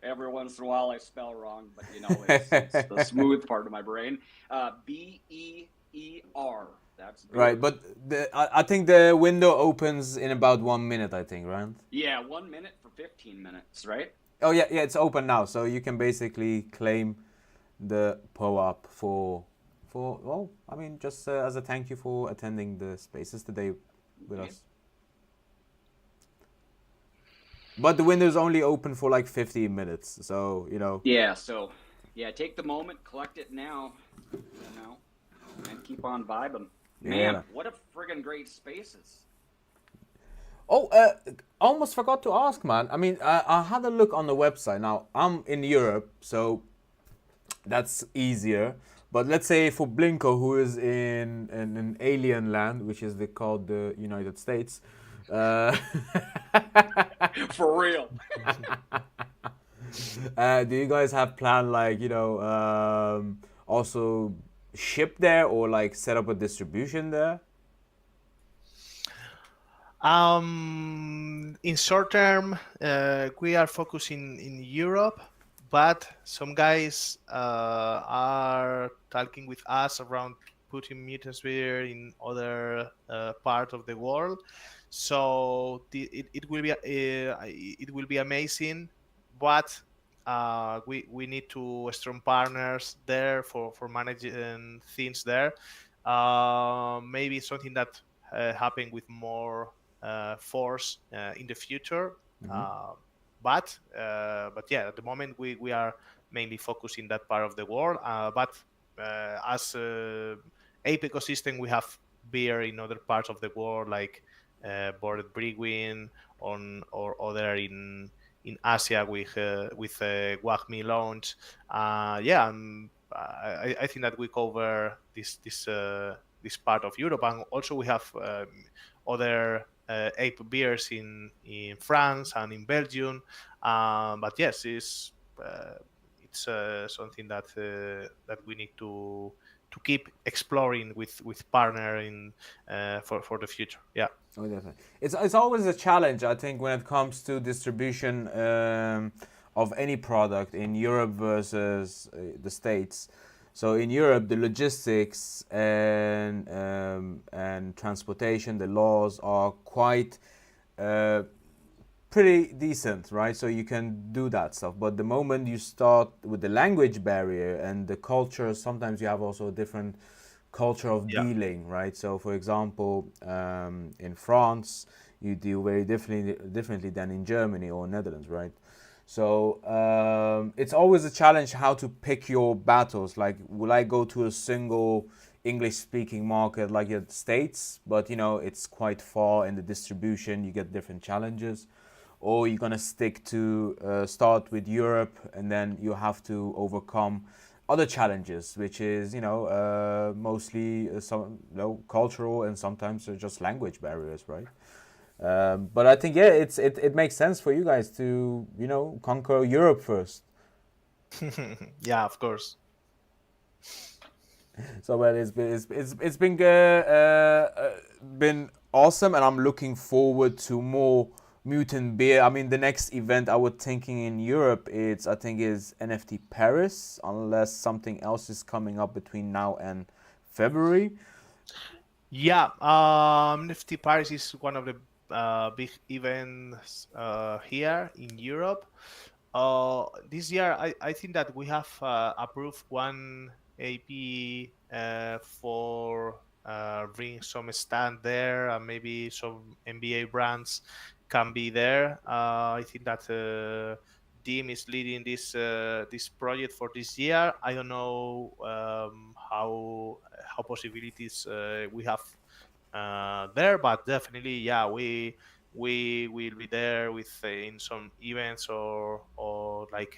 S2: Every once in a while I spell wrong, but it's the smooth part of my brain. B-E-E-R. That's beer.
S1: Right, but I think the window opens in about 1 minute, I think, right?
S2: Yeah, 1 minute for 15 minutes, right?
S1: Oh yeah, it's open now, so you can basically claim the POAP for well, I mean, just as a thank you for attending the spaces today with us. But the window's only open for like 15 minutes, so
S2: Yeah, take the moment, collect it now, and keep on vibing. Man,
S1: Yeah.
S2: what a friggin' great spaces.
S1: Oh, almost forgot to ask, man. I mean, I had a look on the website. Now, I'm in Europe, so that's easier. But let's say for Blinko, who is in an alien land, which is called the United States.
S2: For real.
S1: Do you guys have planned, like, also ship there or like set up a distribution there?
S3: In short term, we are focusing in Europe, but some guys are talking with us around putting MutantsBeer in other part of the world. So it will be amazing, but we need to strong partners there for managing things there. Maybe something that happen with more force in the future. But yeah, at the moment we are mainly focusing that part of the world. But as ape ecosystem, we have beer in other parts of the world, like Bored Brewing or other in Asia with Wagmi Lounge. Yeah, I think that we cover this part of Europe, and also we have other ape beers in France and in Belgium. But yes, it's something that we need to keep exploring with partner for the future. Yeah.
S1: Oh, definitely. It's always a challenge, I think, when it comes to distribution of any product in Europe versus the States. So in Europe, the logistics and transportation, the laws are quite pretty decent, right? So you can do that stuff. But the moment you start with the language barrier and the culture, sometimes you have also a different culture of dealing, right? So for example, in France, you deal very differently than in Germany or Netherlands, right? So it's always a challenge how to pick your battles. Like, will I go to a single English-speaking market like the States, but it's quite far in the distribution, you get different challenges, or you're gonna stick to start with Europe, and then you have to overcome other challenges, which is mostly some cultural and sometimes just language barriers, right? But I think it makes sense for you guys to conquer Europe first.
S3: Yeah, of course.
S1: So well, it's been awesome, and I'm looking forward to more Mutant Beer. I mean, the next event I was thinking in Europe, I think is NFT Paris, unless something else is coming up between now and February.
S3: Yeah, NFT Paris is one of the big events here in Europe. This year, I think that we have approved one AP for bring some stand there, and maybe some NBA brands can be there. I think that Dim is leading this project for this year. I don't know how possibilities we have there, but definitely, yeah, we will be there with in some events or like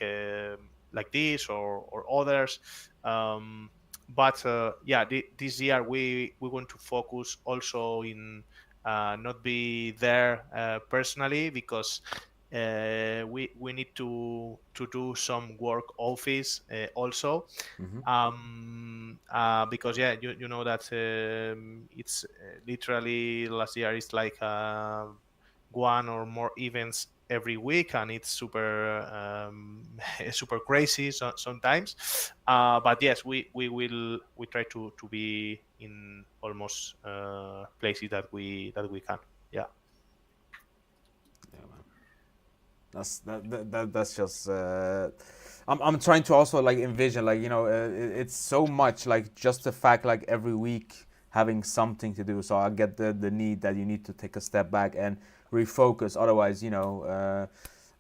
S3: this or others. But yeah, this year we want to focus also in not be there personally, because we need to do some work office also,
S1: Mm-hmm.
S3: because yeah, you know that it's literally last year is like one or more events every week, and it's super super crazy sometimes. But yes, we try to be in almost places that we can. Yeah.
S1: Yeah, man. That's just. I'm trying to also like envision, like, you know, it's so much like just the fact like every week having something to do. So I get the need that you need to take a step back and refocus. Otherwise, you know,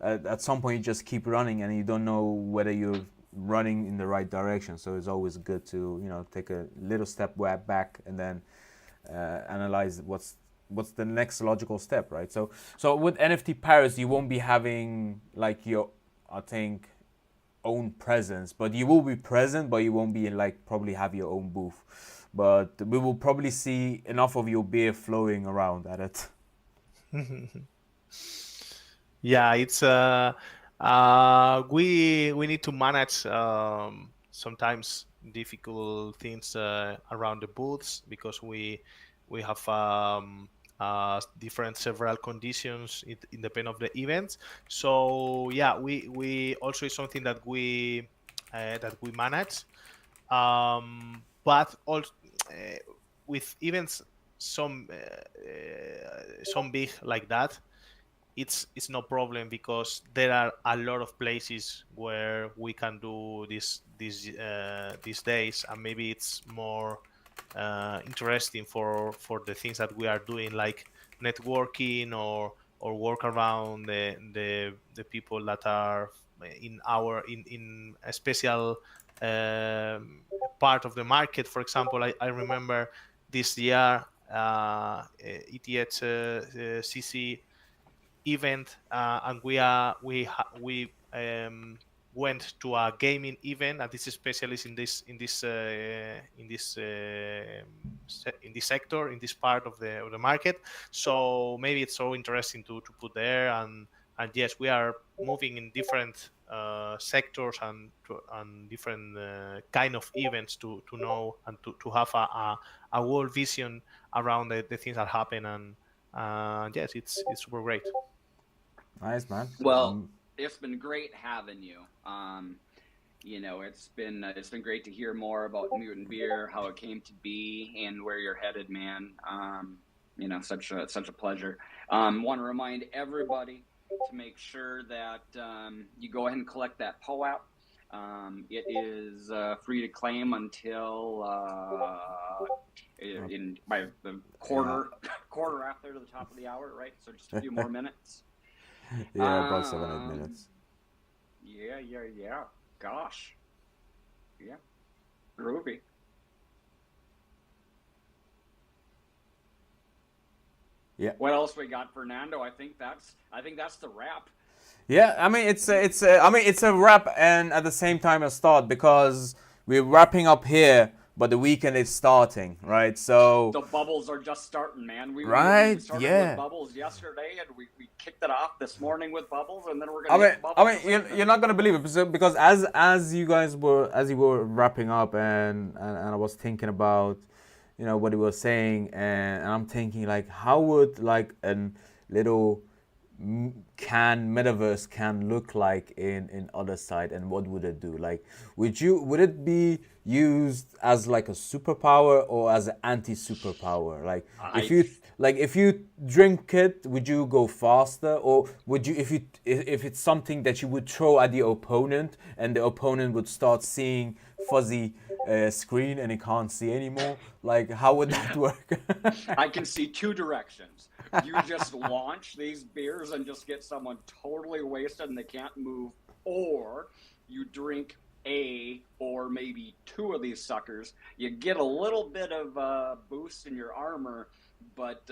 S1: at some point you just keep running and you don't know whether you're running in the right direction. So it's always good to, you know, take a little step back and then analyze what's the next logical step, right? So with NFT Paris, you won't be having like your, I think, own presence, but you will be present, but you won't be like probably have your own booth. But we will probably see enough of your beer flowing around at it.
S3: Yeah, it's we need to manage sometimes difficult things around the booths, because we have different several conditions in depend of the events. So yeah, we also is something that we manage, but also with events some big like that, it's no problem, because there are a lot of places where we can do these days, and maybe it's more interesting for the things that we are doing, like networking or work around the people that are in a special um, part of the market. For example, I remember this year ETH CC event, and we went to a gaming event, and this is specialist in this sector, in this part of the market. So maybe it's so interesting to put there, and yes, we are moving in different sectors and different kind of events to know and to have a world vision around the things that happen, and yes, it's super great.
S1: Nice, man.
S2: Well, it's been great having you. You know, it's been great to hear more about Mutant Beer, how it came to be, and where you're headed, man. You know, such a pleasure. Want to remind everybody to make sure that you go ahead and collect that POAP. It is free to claim until by the quarter after the top of the hour, right? So just a few more minutes.
S1: Yeah, about 7 8
S2: Um,
S1: minutes.
S2: yeah. Gosh, yeah, groovy.
S1: Yeah.
S2: What else we got, Fernando? I think that's the wrap.
S1: Yeah, I mean it's a wrap and at the same time a start, because we're wrapping up here, but the weekend is starting, right? So
S2: The bubbles are just starting, man. We
S1: right,
S2: started with
S1: yeah.
S2: bubbles yesterday, and we kicked it off this morning with bubbles, and then we're
S1: I
S2: gonna
S1: mean,
S2: hit bubbles.
S1: you're not gonna believe it, because as you guys were, as you were wrapping up, and I was thinking about, you know, what he was saying, and I'm thinking like, how would like a little metaverse can look like in other side, and what would it do? Like, would it be used as like a superpower or as an anti-superpower? Like,
S2: I
S1: if you drink it, would you go faster, or would you, if it's something that you would throw at the opponent and the opponent would start seeing fuzzy screen and he can't see anymore? Like, how would that work?
S2: I can see two directions. You just launch these beers and just get someone totally wasted and they can't move, or you drink a or maybe two of these suckers. You get a little bit of boost in your armor, but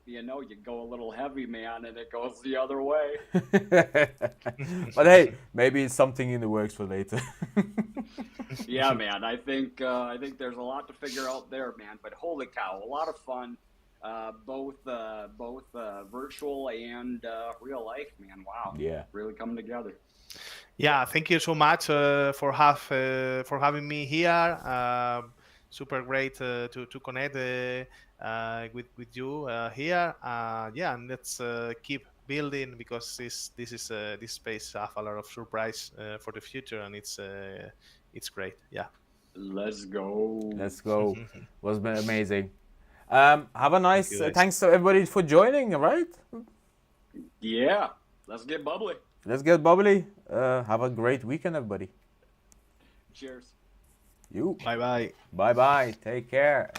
S2: you know, you go a little heavy, man, and it goes the other way.
S1: But hey, maybe it's something in the works for later.
S2: Yeah, man. I think there's a lot to figure out there, man. But holy cow, a lot of fun, both virtual and real life, man. Wow.
S1: Yeah.
S2: Really coming together.
S3: Yeah, thank you so much for having me here. Super great to connect with you here. Yeah, and let's keep building, because this space have a lot of surprise for the future, and it's great. Yeah.
S2: Let's go.
S1: Let's go. Was amazing. Have a nice.
S3: you, guys.
S1: Thanks to everybody for joining. All right.
S2: Yeah. Let's get bubbly.
S1: Let's get bubbly. Have a great weekend, everybody.
S2: Cheers.
S1: You.
S3: Bye bye.
S1: Bye bye. Take care.